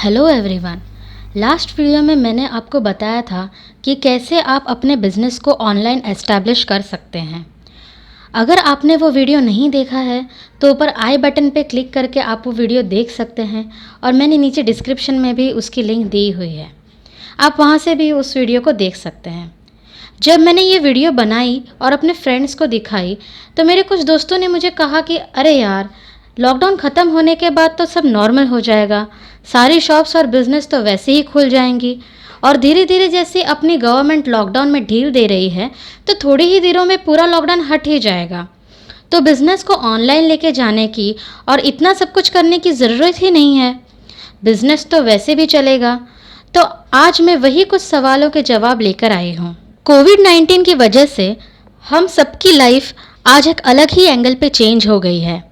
Hello everyone. Last video में मैंने आपको बताया था कि कैसे आप अपने बिज़नेस को ऑनलाइन एस्टैब्लिश कर सकते हैं। अगर आपने वो वीडियो नहीं देखा है तो ऊपर आई बटन पे क्लिक करके आप वो वीडियो देख सकते हैं और मैंने नीचे डिस्क्रिप्शन में भी उसकी लिंक दी हुई है, आप वहाँ से भी उस वीडियो को देख सकते हैं। जब मैंने ये वीडियो बनाई और अपने फ्रेंड्स को दिखाई तो मेरे कुछ दोस्तों ने मुझे कहा कि अरे यार, लॉकडाउन ख़त्म होने के बाद तो सब नॉर्मल हो जाएगा, सारी शॉप्स और बिज़नेस तो वैसे ही खुल जाएंगी और धीरे धीरे जैसे अपनी गवर्नमेंट लॉकडाउन में ढील दे रही है तो थोड़ी ही दिनों में पूरा लॉकडाउन हट ही जाएगा, तो बिज़नेस को ऑनलाइन लेके जाने की और इतना सब कुछ करने की ज़रूरत ही नहीं है, बिज़नेस तो वैसे भी चलेगा। तो आज मैं वही कुछ सवालों के जवाब लेकर आई हूँ। कोविड-19 की वजह से हम सबकी लाइफ आज एक अलग ही एंगल पे चेंज हो गई है।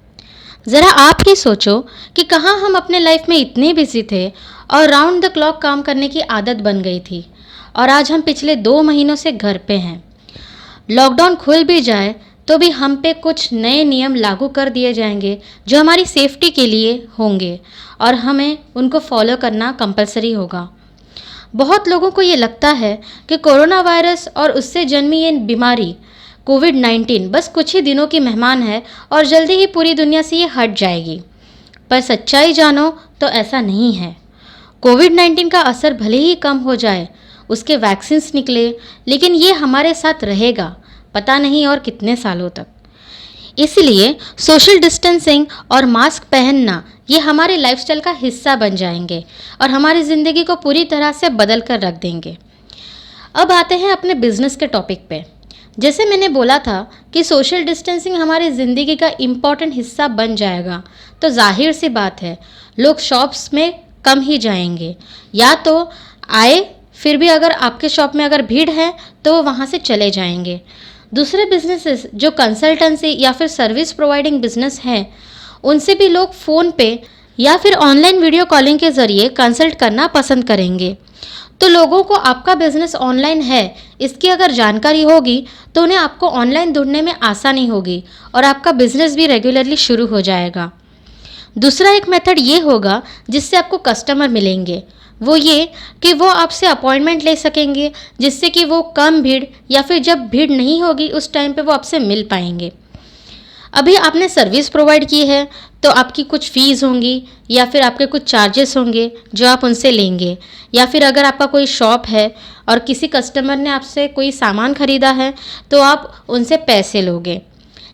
ज़रा आप ही सोचो कि कहाँ हम अपने लाइफ में इतने बिजी थे और राउंड द क्लॉक काम करने की आदत बन गई थी और आज हम पिछले 2 महीनों से घर पे हैं। लॉकडाउन खुल भी जाए तो भी हम पे कुछ नए नियम लागू कर दिए जाएंगे जो हमारी सेफ्टी के लिए होंगे और हमें उनको फॉलो करना कंपलसरी होगा। बहुत लोगों को ये लगता है कि कोरोना वायरस और उससे जन्मी ये बीमारी कोविड-19 बस कुछ ही दिनों की मेहमान है और जल्दी ही पूरी दुनिया से ये हट जाएगी, पर सच्चाई जानो तो ऐसा नहीं है। कोविड-19 का असर भले ही कम हो जाए, उसके वैक्सीन्स निकले, लेकिन ये हमारे साथ रहेगा, पता नहीं और कितने सालों तक। इसलिए सोशल डिस्टेंसिंग और मास्क पहनना ये हमारे लाइफस्टाइल का हिस्सा बन जाएंगे और हमारी ज़िंदगी को पूरी तरह से बदल कर रख देंगे। अब आते हैं अपने बिजनेस के टॉपिक पे। जैसे मैंने बोला था कि सोशल डिस्टेंसिंग हमारी ज़िंदगी का इम्पॉर्टेंट हिस्सा बन जाएगा, तो जाहिर सी बात है लोग शॉप्स में कम ही जाएंगे, या तो आए फिर भी अगर आपके शॉप में अगर भीड़ है तो वो वहाँ से चले जाएंगे। दूसरे बिजनेसेस जो कंसल्टेंसी या फिर सर्विस प्रोवाइडिंग बिजनेस हैं, उनसे भी लोग फ़ोन पे या फिर ऑनलाइन वीडियो कॉलिंग के ज़रिए कंसल्ट करना पसंद करेंगे। तो लोगों को आपका बिजनेस ऑनलाइन है इसकी अगर जानकारी होगी तो उन्हें आपको ऑनलाइन ढूंढने में आसानी होगी और आपका बिजनेस भी रेगुलरली शुरू हो जाएगा। दूसरा एक मेथड ये होगा जिससे आपको कस्टमर मिलेंगे, वो ये कि वो आपसे अपॉइंटमेंट ले सकेंगे, जिससे कि वो कम भीड़ या फिर जब भीड़ नहीं होगी उस टाइम पे वो आपसे मिल पाएंगे। अभी आपने सर्विस प्रोवाइड की है तो आपकी कुछ फ़ीस होंगी या फिर आपके कुछ चार्जेस होंगे जो आप उनसे लेंगे, या फिर अगर आपका कोई शॉप है और किसी कस्टमर ने आपसे कोई सामान ख़रीदा है तो आप उनसे पैसे लोगे।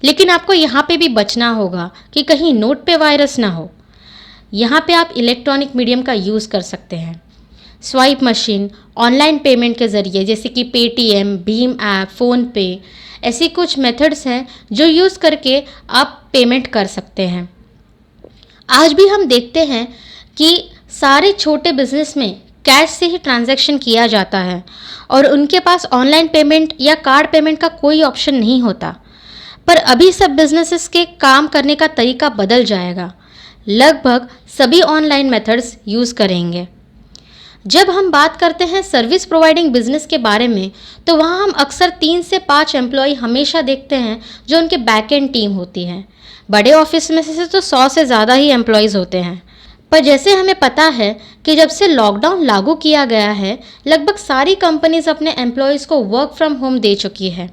लेकिन आपको यहाँ पे भी बचना होगा कि कहीं नोट पे वायरस ना हो। यहाँ पे आप इलेक्ट्रॉनिक मीडियम का यूज़ कर सकते हैं, स्वाइप मशीन, ऑनलाइन पेमेंट के ज़रिए जैसे कि पेटीएम, भीम ऐप, फ़ोनपे, ऐसी कुछ मेथड्स हैं जो यूज़ करके आप पेमेंट कर सकते हैं। आज भी हम देखते हैं कि सारे छोटे बिजनेस में कैश से ही ट्रांजैक्शन किया जाता है और उनके पास ऑनलाइन पेमेंट या कार्ड पेमेंट का कोई ऑप्शन नहीं होता। पर अभी सब बिजनेसेस के काम करने का तरीका बदल जाएगा, लगभग सभी ऑनलाइन मेथड्स यूज़ करेंगे। जब हम बात करते हैं सर्विस प्रोवाइडिंग बिजनेस के बारे में तो वहाँ हम अक्सर 3 से 5 एम्प्लॉय हमेशा देखते हैं जो उनके बैक एंड टीम होती है। बड़े ऑफिस में से तो 100 से ज़्यादा ही एम्प्लॉयज़ होते हैं। पर जैसे हमें पता है कि जब से लॉकडाउन लागू किया गया है लगभग सारी कंपनीज अपने एम्प्लॉयज़ को वर्क फ्रॉम होम दे चुकी है।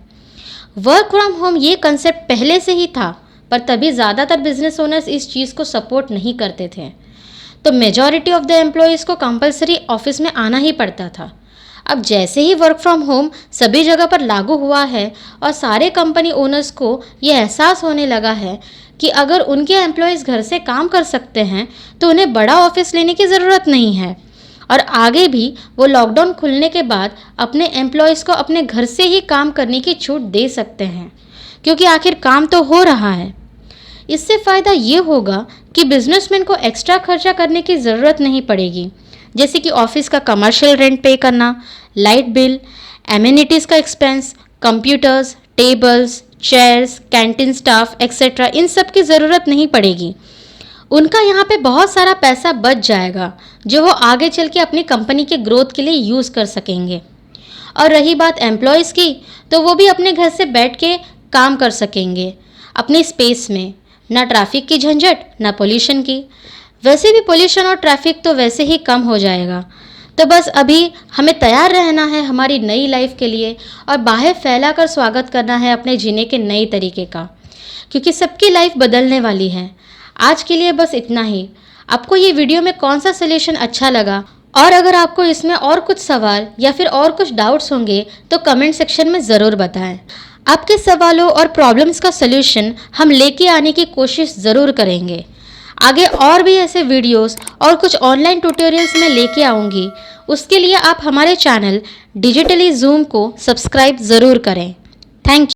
वर्क फ्रॉम होम ये कंसेप्ट पहले से ही था, पर तभी ज़्यादातर बिजनेस ओनर्स इस चीज़ को सपोर्ट नहीं करते थे, तो मेजॉरिटी ऑफ द एम्प्लॉयज़ को कंपलसरी ऑफिस में आना ही पड़ता था। अब जैसे ही वर्क फ्रॉम होम सभी जगह पर लागू हुआ है और सारे कंपनी ओनर्स को ये एहसास होने लगा है कि अगर उनके एम्प्लॉयज़ घर से काम कर सकते हैं तो उन्हें बड़ा ऑफिस लेने की ज़रूरत नहीं है, और आगे भी वो लॉकडाउन खुलने के बाद अपने एम्प्लॉयज़ को अपने घर से ही काम करने की छूट दे सकते हैं, क्योंकि आखिर काम तो हो रहा है। इससे फ़ायदा ये होगा कि बिजनेसमैन को एक्स्ट्रा खर्चा करने की ज़रूरत नहीं पड़ेगी, जैसे कि ऑफिस का कमर्शियल रेंट पे करना, लाइट बिल, एमिनिटीज़ का expense, computers, tables, chairs, canteen staff etcetera, इन सब की ज़रूरत नहीं पड़ेगी। उनका यहाँ पे बहुत सारा पैसा बच जाएगा जो वो आगे चल के अपनी कंपनी के ग्रोथ के लिए यूज़ कर सकेंगे। और रही बात एम्प्लॉयज़ की, तो वो भी अपने घर से बैठ के काम कर सकेंगे अपने स्पेस में, ना ट्रैफिक की झंझट, ना पोल्यूशन की। वैसे भी पोल्यूशन और ट्रैफिक तो वैसे ही कम हो जाएगा। तो बस अभी हमें तैयार रहना है हमारी नई लाइफ के लिए और बाहें फैलाकर स्वागत करना है अपने जीने के नए तरीके का, क्योंकि सबकी लाइफ बदलने वाली है। आज के लिए बस इतना ही। आपको ये वीडियो में कौन सा सॉल्यूशन अच्छा लगा, और अगर आपको इसमें और कुछ सवाल या फिर और कुछ डाउट्स होंगे तो कमेंट सेक्शन में ज़रूर बताएं। आपके सवालों और प्रॉब्लम्स का सॉल्यूशन हम लेके आने की कोशिश ज़रूर करेंगे। आगे और भी ऐसे वीडियोस और कुछ ऑनलाइन ट्यूटोरियल्स में लेके आऊँगी। उसके लिए आप हमारे चैनल डिजिटली जूम को सब्सक्राइब ज़रूर करें। Thank you.